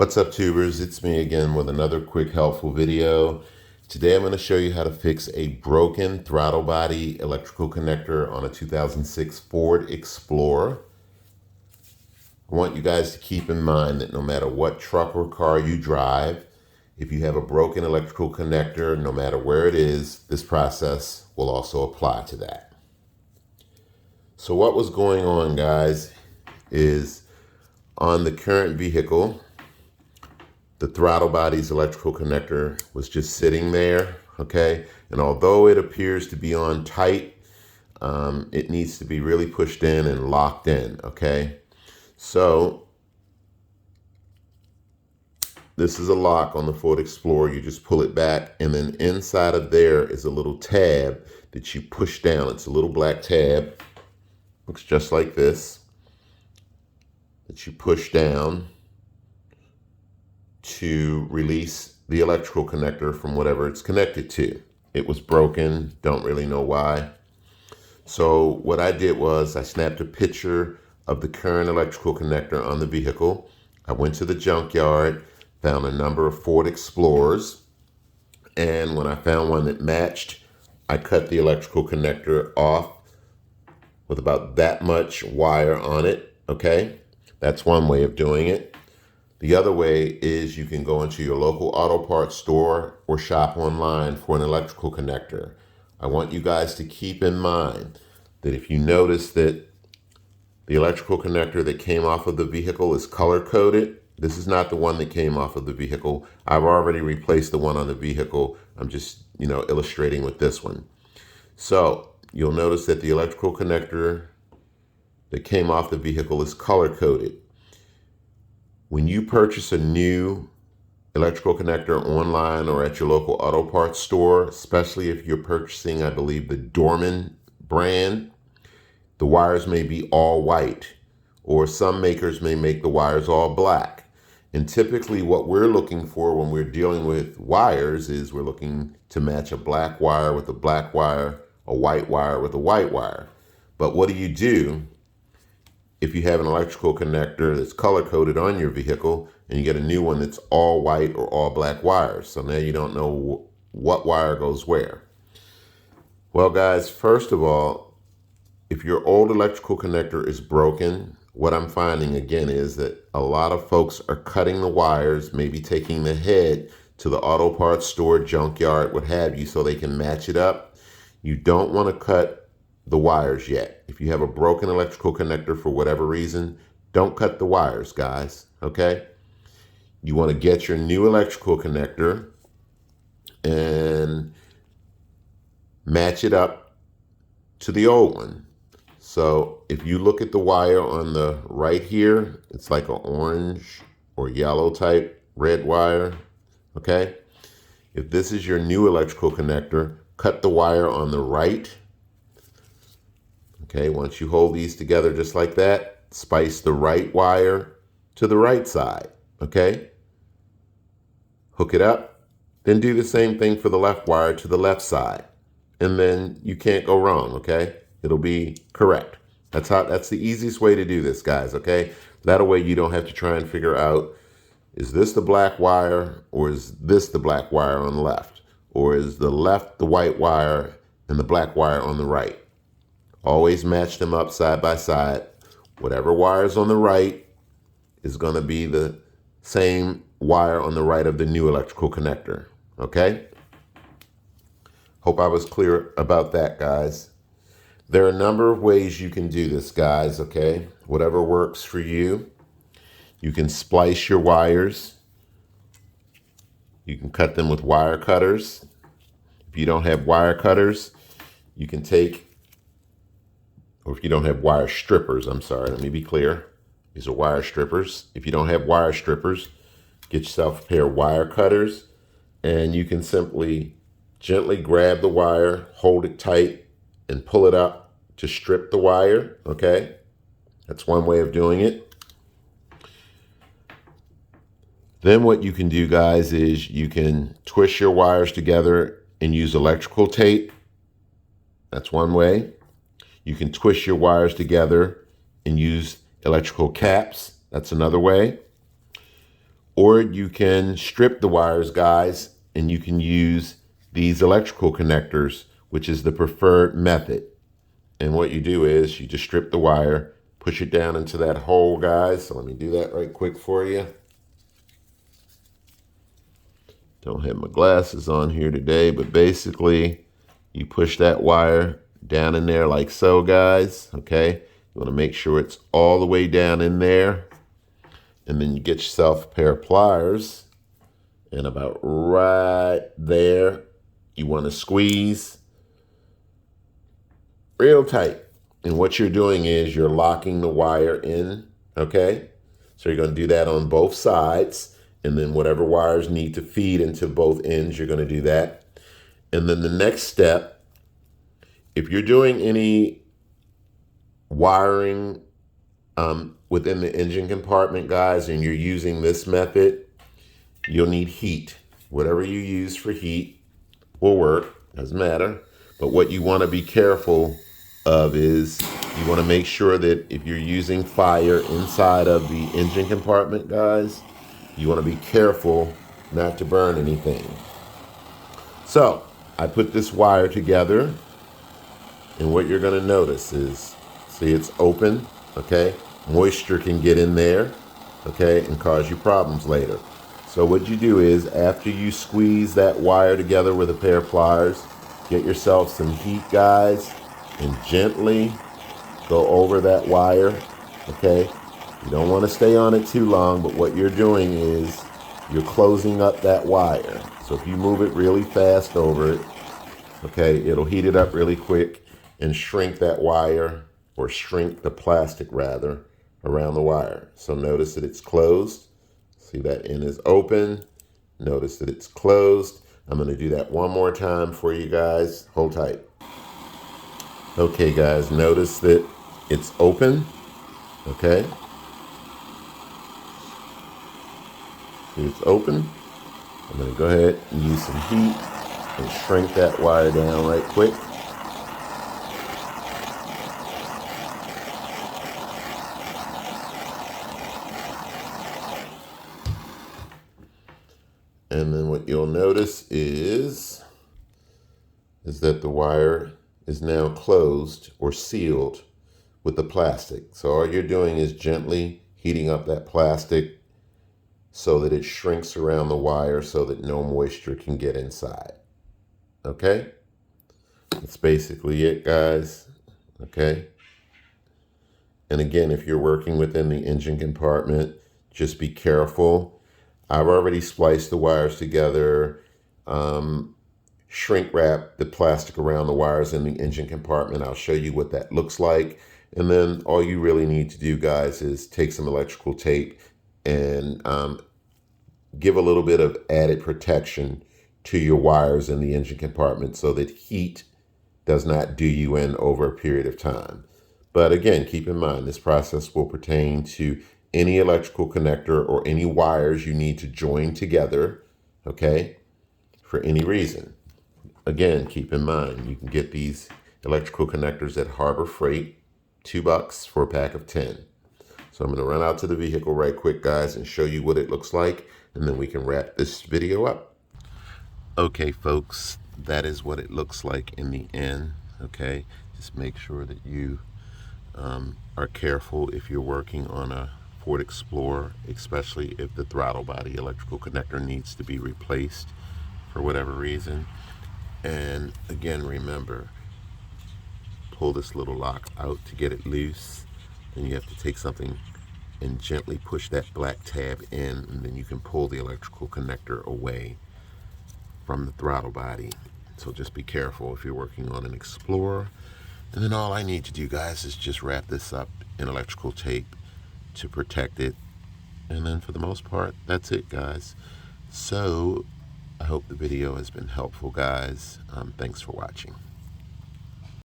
What's up, tubers? It's me again with another quick helpful video. Today I'm going to show you how to fix a broken throttle body electrical connector on a 2006 Ford Explorer. I want you guys to keep in mind that no matter what truck or car you drive, if you have a broken electrical connector, no matter where it is, this process will also apply to that. So what was going on, guys, is on the current vehicle, the throttle body's electrical connector was just sitting there, okay? And although it appears to be on tight, it needs to be really pushed in and locked in, okay? So this is a lock on the Ford Explorer. You just pull it back, and then inside of there is a little tab that you push down. It's a little black tab, looks just like this, that you push down to release the electrical connector from whatever it's connected to. It was broken, don't really know why. So what I did was I snapped a picture of the current electrical connector on the vehicle. I went to the junkyard, found a number of Ford Explorers, and when I found one that matched, I cut the electrical connector off with about that much wire on it, okay? That's one way of doing it. The other way is you can go into your local auto parts store or shop online for an electrical connector. I want you guys to keep in mind that if you notice that the electrical connector that came off of the vehicle is color-coded, this is not the one that came off of the vehicle. I've already replaced the one on the vehicle. I'm just, illustrating with this one. So you'll notice that the electrical connector that came off the vehicle is color-coded. When you purchase a new electrical connector online or at your local auto parts store, especially if you're purchasing, I believe, the Dorman brand, the wires may be all white, or some makers may make the wires all black. And typically what we're looking for when we're dealing with wires is we're looking to match a black wire with a black wire, a white wire with a white wire. But what do? If you have an electrical connector that's color-coded on your vehicle and you get a new one that's all white or all black wires. So now you don't know what wire goes where. Well, guys, first of all, if your old electrical connector is broken, what I'm finding again is that a lot of folks are cutting the wires, maybe taking the head to the auto parts store, junkyard, what have you, so they can match it up. You don't want to cut the wires yet. If you have a broken electrical connector for whatever reason, don't cut the wires, guys, okay? You want to get your new electrical connector and match it up to the old one. So if you look at the wire on the right here, it's like an orange or yellow type red wire, okay? If this is your new electrical connector, cut the wire on the right. Okay, once you hold these together just like that, spice the right wire to the right side, okay? Hook it up, then do the same thing for the left wire to the left side. And then you can't go wrong, okay? It'll be correct. That's the easiest way to do this, guys, okay? That way you don't have to try and figure out, is this the black wire or is this the black wire on the left? Or is the left the white wire and the black wire on the right? Always match them up side by side. Whatever wire is on the right is going to be the same wire on the right of the new electrical connector, okay? Hope I was clear about that, guys. There are a number of ways you can do this, guys, okay? Whatever works for you. You can splice your wires. You can cut them with wire cutters. If you don't have wire cutters, you can or if you don't have wire strippers, I'm sorry, let me be clear. These are wire strippers. If you don't have wire strippers, get yourself a pair of wire cutters, and you can simply gently grab the wire, hold it tight, and pull it up to strip the wire, okay? That's one way of doing it. Then what you can do, guys, is you can twist your wires together and use electrical tape. That's one way. You can twist your wires together and use electrical caps. That's another way. Or you can strip the wires, guys, and you can use these electrical connectors, which is the preferred method. And what you do is you just strip the wire, push it down into that hole, guys. So let me do that right quick for you. Don't have my glasses on here today, but basically you push that wire down in there like so, guys. Okay, you want to make sure it's all the way down in there. And then you get yourself a pair of pliers, and about right there, you want to squeeze real tight. And what you're doing is you're locking the wire in, okay? So you're going to do that on both sides, and then whatever wires need to feed into both ends, you're going to do that. And then the next step, if you're doing any wiring within the engine compartment, guys, and you're using this method, you'll need heat. Whatever you use for heat will work, doesn't matter. But what you want to be careful of is you want to make sure that if you're using fire inside of the engine compartment, guys, you want to be careful not to burn anything. So I put this wire together, and what you're going to notice is, see, it's open, okay? Moisture can get in there, okay, and cause you problems later. So what you do is, after you squeeze that wire together with a pair of pliers, get yourself some heat, guys, and gently go over that wire, okay? You don't want to stay on it too long, but what you're doing is you're closing up that wire. So if you move it really fast over it, okay, it'll heat it up really quick and shrink that wire, or shrink the plastic rather, around the wire. So notice that it's closed. See, that end is open. Notice that it's closed. I'm going to do that one more time for you guys. Hold tight. Okay, guys, notice that it's open. Okay. See, it's open. I'm going to go ahead and use some heat and shrink that wire down right quick. And then what you'll notice is that the wire is now closed or sealed with the plastic. So all you're doing is gently heating up that plastic so that it shrinks around the wire so that no moisture can get inside. Okay? That's basically it, guys. Okay? And again, if you're working within the engine compartment, just be careful. I've already spliced the wires together, shrink wrap the plastic around the wires in the engine compartment. I'll show you what that looks like. And then all you really need to do, guys, is take some electrical tape and give a little bit of added protection to your wires in the engine compartment so that heat does not do you in over a period of time. But again, keep in mind, this process will pertain to any electrical connector or any wires you need to join together, okay, for any reason. Again, keep in mind, you can get these electrical connectors at Harbor Freight, $2 for a pack of 10. So I'm going to run out to the vehicle right quick, guys, and show you what it looks like, and then we can wrap this video up. Okay, folks, that is what it looks like in the end, okay? Just make sure that you are careful if you're working on a Ford Explorer, especially if the throttle body electrical connector needs to be replaced for whatever reason. And again, remember, pull this little lock out to get it loose, and you have to take something and gently push that black tab in, and then you can pull the electrical connector away from the throttle body. So just be careful if you're working on an Explorer. And then all I need to do, guys, is just wrap this up in electrical tape to protect it. And then for the most part, that's it, guys. So I hope the video has been helpful, guys. Thanks for watching.